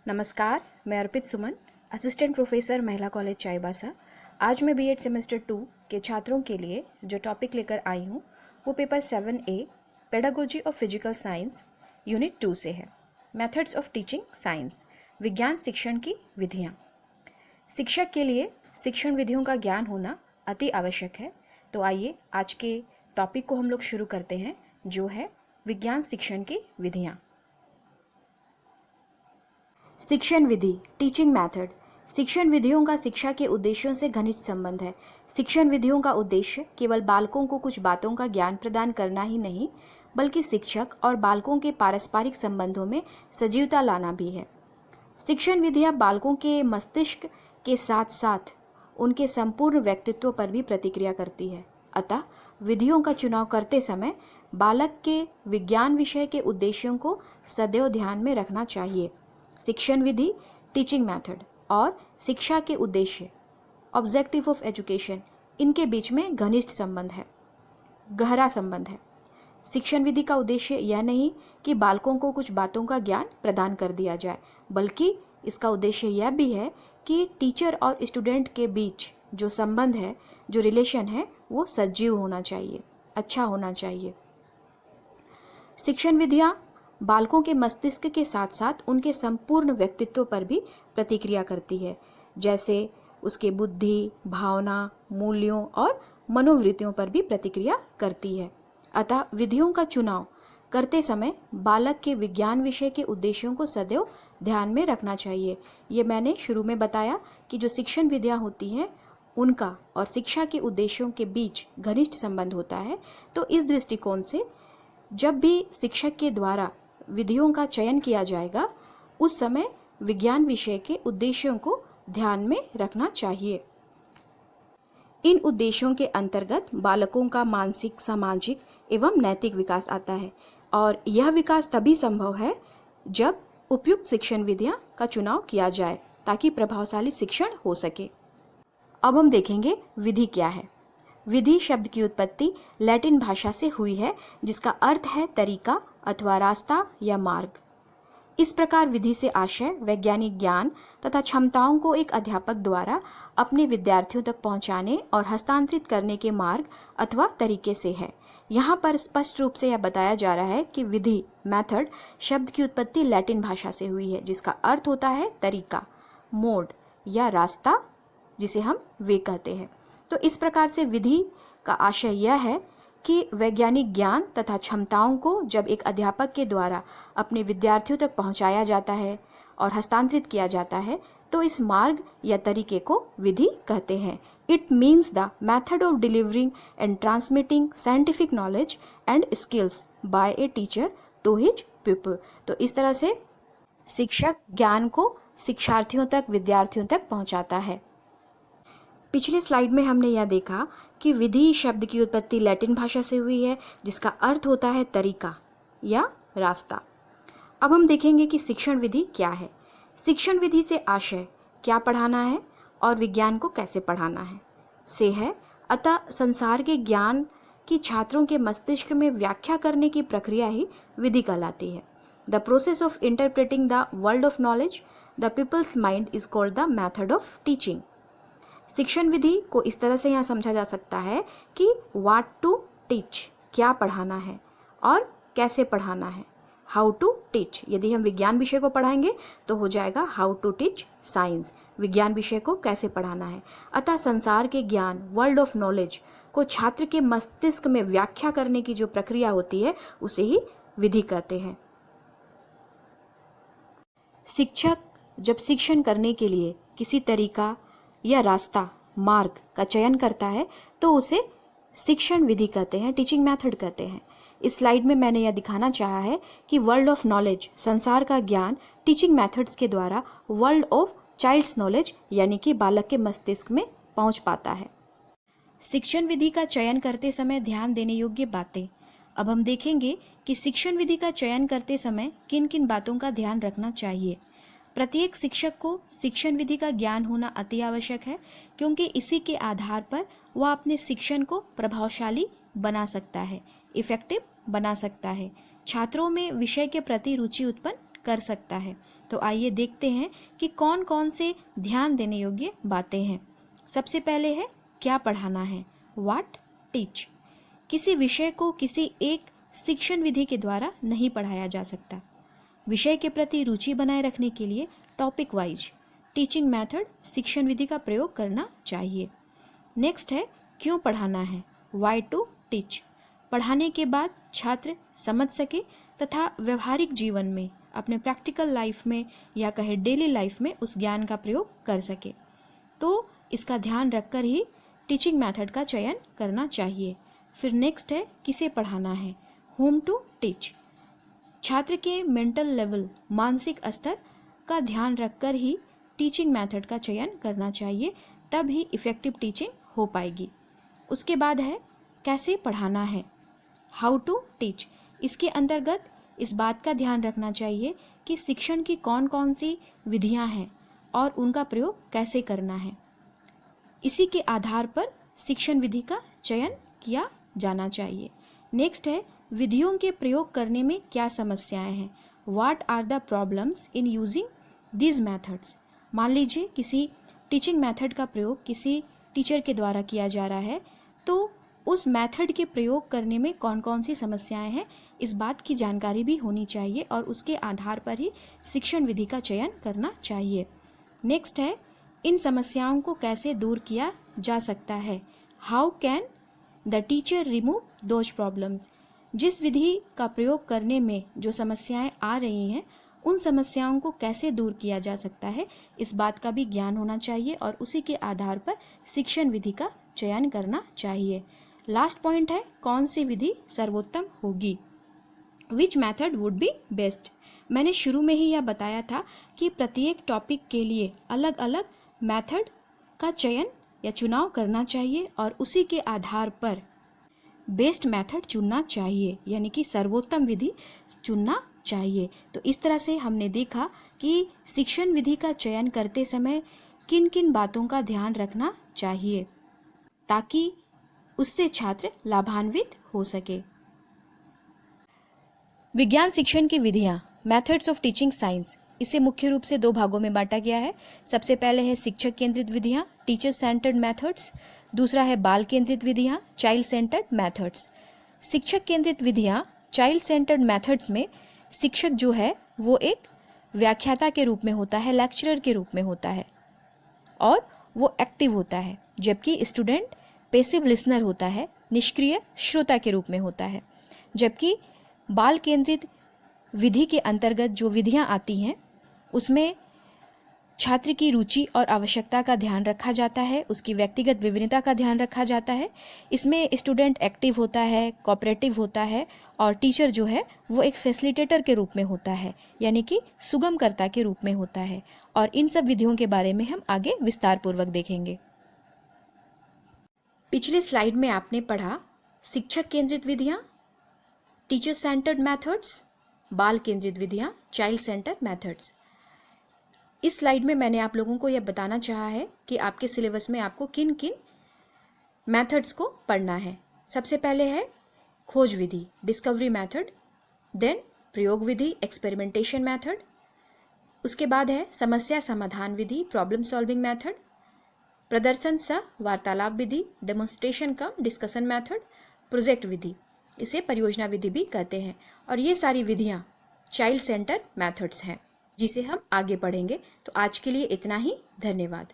नमस्कार, मैं अर्पित सुमन, assistant professor महिला कॉलेज चाईबासा। आज मैं बीएड सेमेस्टर 2 के छात्रों के लिए जो टॉपिक लेकर आई हूँ वो paper 7A pedagogy of physical science unit 2 से है। मेथड्स ऑफ टीचिंग साइंस, विज्ञान शिक्षण की विधियाँ। शिक्षक के लिए शिक्षण विधियों का ज्ञान होना अति आवश्यक है। तो आइए आज के टॉपिक को हम लोग शुरू करते हैं, जो है विज्ञान शिक्षण की विधियाँ। शिक्षण विधि, टीचिंग मेथड। शिक्षण विधियों का शिक्षा के उद्देश्यों से घनिष्ठ संबंध है। शिक्षण विधियों का उद्देश्य केवल बालकों को कुछ बातों का ज्ञान प्रदान करना ही नहीं, बल्कि शिक्षक और बालकों के पारस्परिक संबंधों में सजीवता लाना भी है। शिक्षण विधियां बालकों के मस्तिष्क के साथ साथ उनके संपूर्ण व्यक्तित्व पर भी प्रतिक्रिया करती है। अतः विधियों का चुनाव करते समय बालक के विज्ञान विषय के उद्देश्यों को सदैव ध्यान में रखना चाहिए। शिक्षण विधि, टीचिंग मेथड और शिक्षा के उद्देश्य, ऑब्जेक्टिव ऑफ एजुकेशन, इनके बीच में घनिष्ठ संबंध है, गहरा संबंध है। शिक्षण विधि का उद्देश्य यह नहीं कि बालकों को कुछ बातों का ज्ञान प्रदान कर दिया जाए, बल्कि इसका उद्देश्य यह भी है कि टीचर और स्टूडेंट के बीच जो संबंध है, जो रिलेशन है, वो सजीव होना चाहिए, अच्छा होना चाहिए। शिक्षण विधियाँ बालकों के मस्तिष्क के साथ साथ उनके संपूर्ण व्यक्तित्व पर भी प्रतिक्रिया करती है, जैसे उसके बुद्धि, भावना, मूल्यों और मनोवृत्तियों पर भी प्रतिक्रिया करती है। अतः विधियों का चुनाव करते समय बालक के विज्ञान विषय के उद्देश्यों को सदैव ध्यान में रखना चाहिए। ये मैंने शुरू में बताया कि जो शिक्षण विधियाँ होती हैं उनका और शिक्षा के उद्देश्यों के बीच घनिष्ठ संबंध होता है। तो इस दृष्टिकोण से जब भी शिक्षक के द्वारा विधियों का चयन किया जाएगा, उस समय विज्ञान विषय के उद्देश्यों को ध्यान में रखना चाहिए। इन उद्देश्यों के अंतर्गत बालकों का मानसिक, सामाजिक एवं नैतिक विकास आता है, और यह विकास तभी संभव है जब उपयुक्त शिक्षण विधियां का चुनाव किया जाए, ताकि प्रभावशाली शिक्षण हो सके। अब हम देखेंगे विधि क्या है। विधि शब्द की उत्पत्ति लैटिन भाषा से हुई है, जिसका अर्थ है तरीका अथवा रास्ता या मार्ग। इस प्रकार विधि से आशय वैज्ञानिक ज्ञान तथा क्षमताओं को एक अध्यापक द्वारा अपने विद्यार्थियों तक पहुंचाने और हस्तांतरित करने के मार्ग अथवा तरीके से है। यहाँ पर स्पष्ट रूप से यह बताया जा रहा है कि विधि, मेथड शब्द की उत्पत्ति लैटिन भाषा से हुई है, जिसका अर्थ होता है तरीका, मोड या रास्ता, जिसे हम वे कहते हैं। तो इस प्रकार से विधि का आशय यह है कि वैज्ञानिक ज्ञान तथा क्षमताओं को जब एक अध्यापक के द्वारा अपने विद्यार्थियों तक पहुंचाया जाता है और हस्तांतरित किया जाता है, तो इस मार्ग या तरीके को विधि कहते हैं। It means the method of delivering and transmitting scientific knowledge and skills by a teacher to his people. तो इस तरह से शिक्षक ज्ञान को शिक्षार्थियों तक, विद्यार्थियों तक पहुंचाता है। पिछले स्लाइड में हमने यह देखा कि विधि शब्द की उत्पत्ति लैटिन भाषा से हुई है, जिसका अर्थ होता है तरीका या रास्ता। अब हम देखेंगे कि शिक्षण विधि क्या है। शिक्षण विधि से आशय क्या पढ़ाना है और विज्ञान को कैसे पढ़ाना है से है। अतः संसार के ज्ञान की छात्रों के मस्तिष्क में व्याख्या करने की प्रक्रिया ही विधि कहलाती है। The process of interpreting the world of knowledge the people's mind is called the method of teaching. शिक्षण विधि को इस तरह से यहाँ समझा जा सकता है कि व्हाट टू टीच, क्या पढ़ाना है और कैसे पढ़ाना है। हाउ टू टीच, यदि हम विज्ञान विषय को पढ़ाएंगे तो हो जाएगा हाउ टू टीच साइंस, विज्ञान विषय को कैसे पढ़ाना है। अतः संसार के ज्ञान, वर्ल्ड ऑफ नॉलेज को छात्र के मस्तिष्क में व्याख्या करने की जो प्रक्रिया होती है, उसे ही विधि कहते हैं। शिक्षक जब शिक्षण करने के लिए किसी तरीका या रास्ता, मार्ग का चयन करता है तो उसे शिक्षण विधि कहते हैं, टीचिंग मेथड कहते हैं। इस स्लाइड में मैंने यह दिखाना चाहा है कि वर्ल्ड ऑफ नॉलेज, संसार का ज्ञान, टीचिंग मेथड्स के द्वारा वर्ल्ड ऑफ चाइल्ड्स नॉलेज यानी कि बालक के मस्तिष्क में पहुंच पाता है। शिक्षण विधि का चयन करते समय ध्यान देने योग्य बातें। अब हम देखेंगे कि शिक्षण विधि का चयन करते समय किन किन बातों का ध्यान रखना चाहिए। प्रत्येक शिक्षक को शिक्षण विधि का ज्ञान होना अति आवश्यक है, क्योंकि इसी के आधार पर वह अपने शिक्षण को प्रभावशाली बना सकता है, इफेक्टिव बना सकता है, छात्रों में विषय के प्रति रुचि उत्पन्न कर सकता है। तो आइए देखते हैं कि कौन कौन से ध्यान देने योग्य बातें हैं। सबसे पहले है क्या पढ़ाना है, व्हाट टीच। किसी विषय को किसी एक शिक्षण विधि के द्वारा नहीं पढ़ाया जा सकता। विषय के प्रति रुचि बनाए रखने के लिए टॉपिक वाइज टीचिंग मेथड शिक्षण विधि का प्रयोग करना चाहिए। नेक्स्ट है क्यों पढ़ाना है, वाई टू टीच। पढ़ाने के बाद छात्र समझ सके तथा व्यवहारिक जीवन में, अपने प्रैक्टिकल लाइफ में या कहे डेली लाइफ में उस ज्ञान का प्रयोग कर सके। तो इसका ध्यान रखकर ही टीचिंग मेथड का चयन करना चाहिए। फिर नेक्स्ट है किसे पढ़ाना है, होम टू टीच। छात्र के मेंटल लेवल, मानसिक स्तर का ध्यान रखकर ही टीचिंग मेथड का चयन करना चाहिए, तब ही इफ़ेक्टिव टीचिंग हो पाएगी। उसके बाद है कैसे पढ़ाना है, हाउ टू टीच। इसके अंतर्गत इस बात का ध्यान रखना चाहिए कि शिक्षण की कौन कौन सी विधियां हैं और उनका प्रयोग कैसे करना है। इसी के आधार पर शिक्षण विधि का चयन किया जाना चाहिए। नेक्स्ट है विधियों के प्रयोग करने में क्या समस्याएं हैं, what are the problems in using these methods. मान लीजिए किसी टीचिंग मेथड का प्रयोग किसी टीचर के द्वारा किया जा रहा है, तो उस मेथड के प्रयोग करने में कौन कौन सी समस्याएं हैं, इस बात की जानकारी भी होनी चाहिए और उसके आधार पर ही शिक्षण विधि का चयन करना चाहिए। नेक्स्ट है इन समस्याओं को कैसे दूर किया जा सकता है, how can the teacher remove those problems. जिस विधि का प्रयोग करने में जो समस्याएं आ रही हैं, उन समस्याओं को कैसे दूर किया जा सकता है, इस बात का भी ज्ञान होना चाहिए और उसी के आधार पर शिक्षण विधि का चयन करना चाहिए। लास्ट पॉइंट है कौन सी विधि सर्वोत्तम होगी, which method would be best. मैंने शुरू में ही यह बताया था कि प्रत्येक टॉपिक के लिए अलग अलग मैथड का चयन या चुनाव करना चाहिए और उसी के आधार पर बेस्ट मेथड चुनना चाहिए, यानी कि सर्वोत्तम विधि चुनना चाहिए। तो इस तरह से हमने देखा कि शिक्षण विधि का चयन करते समय किन किन बातों का ध्यान रखना चाहिए ताकि उससे छात्र लाभान्वित हो सके। विज्ञान शिक्षण की विधियां, मेथड्स ऑफ टीचिंग साइंस, इसे मुख्य रूप से दो भागों में बांटा गया है। सबसे पहले है शिक्षक केंद्रित विधियां, टीचर सेंटर्ड मेथड्स। दूसरा है बाल केंद्रित विधियां, चाइल्ड सेंटर्ड मेथड्स। शिक्षक केंद्रित विधियां, चाइल्ड सेंटर्ड मेथड्स में शिक्षक जो है वो एक व्याख्याता के रूप में होता है, लेक्चरर के रूप में होता है और वो एक्टिव होता है, जबकि स्टूडेंट पैसिव लिसनर होता है, निष्क्रिय श्रोता के रूप में होता है। जबकि बाल केंद्रित विधि के अंतर्गत जो विधियां आती हैं उसमें छात्र की रुचि और आवश्यकता का ध्यान रखा जाता है, उसकी व्यक्तिगत विभिन्नता का ध्यान रखा जाता है। इसमें स्टूडेंट एक्टिव होता है, कोऑपरेटिव होता है और टीचर जो है वो एक फैसिलिटेटर के रूप में होता है, यानी कि सुगमकर्ता के रूप में होता है। और इन सब विधियों के बारे में हम आगे विस्तार पूर्वक देखेंगे। पिछले स्लाइड में आपने पढ़ा शिक्षक केंद्रित विधियां, टीचर सेंटर्ड मेथड्स, बाल केंद्रित विधियां, चाइल्ड सेंटर्ड मेथड्स। इस स्लाइड में मैंने आप लोगों को यह बताना चाहा है कि आपके सिलेबस में आपको किन किन मेथड्स को पढ़ना है। सबसे पहले है खोज विधि, डिस्कवरी मेथड, देन प्रयोग विधि, एक्सपेरिमेंटेशन मेथड। उसके बाद है समस्या समाधान विधि, प्रॉब्लम सॉल्विंग मेथड, प्रदर्शन सह वार्तालाप विधि, डेमोन्स्ट्रेशन कम डिस्कशन मेथड, प्रोजेक्ट विधि, इसे परियोजना विधि भी कहते हैं। और ये सारी विधियां चाइल्ड सेंटर मेथड्स हैं जिसे हम आगे पढ़ेंगे। तो आज के लिए इतना ही, धन्यवाद।